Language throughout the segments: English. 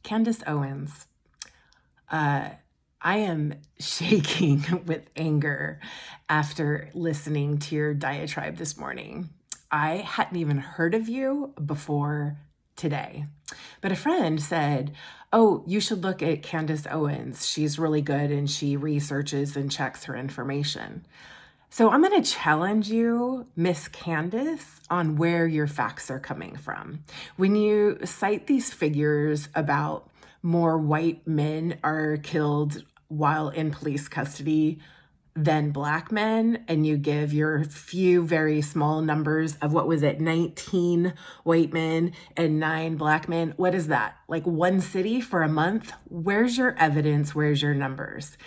Candace Owens. I am shaking with anger after listening to your diatribe this morning. I hadn't even heard of you before today, but a friend said, "Oh, you should look at Candace Owens. She's really good and she researches and checks her information." So I'm going to challenge you, Miss Candace, on where your facts are coming from. When you cite these figures about more white men are killed while in police custody than black men, and you give your few very small numbers of 19 white men and 9 black men. What is that? Like one city for a month? Where's your evidence? Where's your numbers?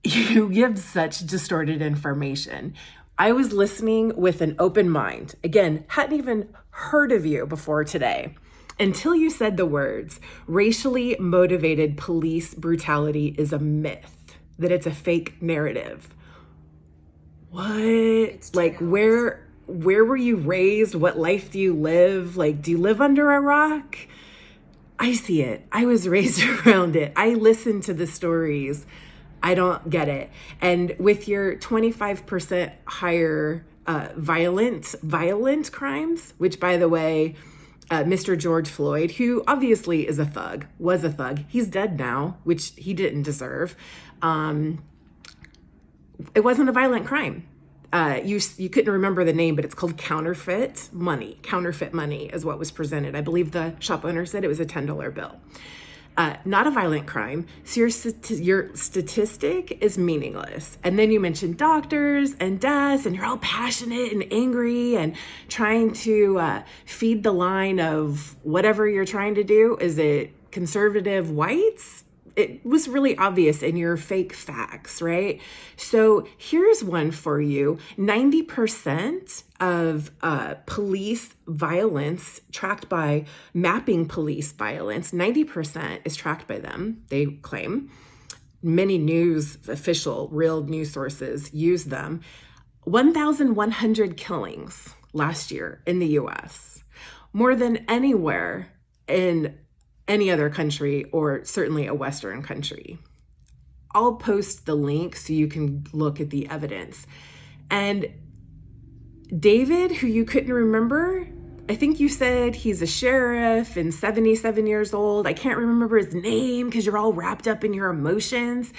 You give such distorted information. I was listening with an open mind. Again, hadn't even heard of you before today until you said the words, racially motivated police brutality is a myth, that it's a fake narrative. What? Like, where were you raised? What life do you live? Like, do you live under a rock? I see it. I was raised around it. I listen to the stories. I don't get it. And with your 25% higher violent crimes, which, by the way, Mr. George Floyd, who obviously is a thug, was a thug. He's dead now, which he didn't deserve. It wasn't a violent crime. You couldn't remember the name, but it's called counterfeit money. Counterfeit money is what was presented. I believe the shop owner said it was a $10 bill. Not a violent crime. So your statistic is meaningless. And then you mentioned doctors and deaths, and you're all passionate and angry and trying to feed the line of whatever you're trying to do. Is it conservative whites? It was really obvious in your fake facts, right? So here's one for you. 90% of police violence tracked by mapping police violence, 90% is tracked by them, they claim. Many official, real news sources use them. 1,100 killings last year in the US, more than anywhere in any other country, or certainly a Western country. I'll post the link so you can look at the evidence. And David, who you couldn't remember, I think you said he's a sheriff and 77 years old. I can't remember his name because you're all wrapped up in your emotions.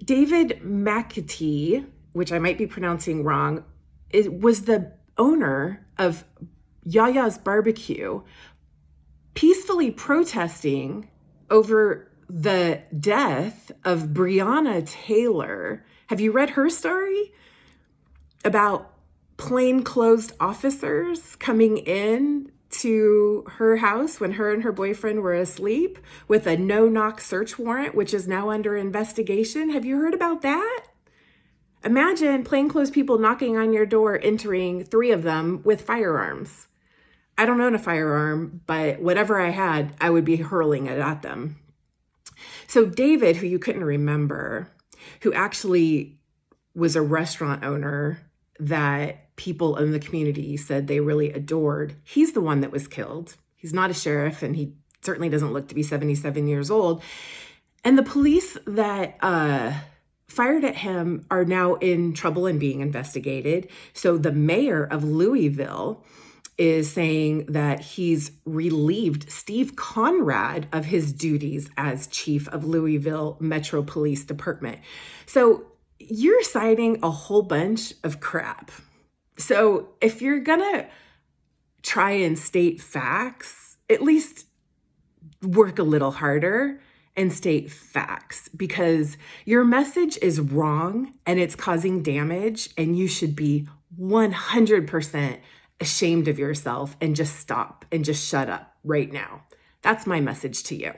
David McAtee, which I might be pronouncing wrong, was the owner of Yaya's Barbecue, peacefully protesting over the death of Breonna Taylor. Have you read her story about plainclothes officers coming in to her house when her and her boyfriend were asleep with a no-knock search warrant, which is now under investigation? Have you heard about that? Imagine plainclothes people knocking on your door, entering, 3 of them with firearms. I don't own a firearm, but whatever I had, I would be hurling it at them. So David, who you couldn't remember, who actually was a restaurant owner that people in the community said they really adored, he's the one that was killed. He's not a sheriff, and he certainly doesn't look to be 77 years old. And the police that fired at him are now in trouble and being investigated. So the mayor of Louisville is saying that he's relieved Steve Conrad of his duties as chief of Louisville Metro Police Department. So you're citing a whole bunch of crap. So if you're gonna try and state facts, at least work a little harder and state facts, because your message is wrong and it's causing damage, and you should be 100% ashamed of yourself and just stop and just shut up right now. That's my message to you.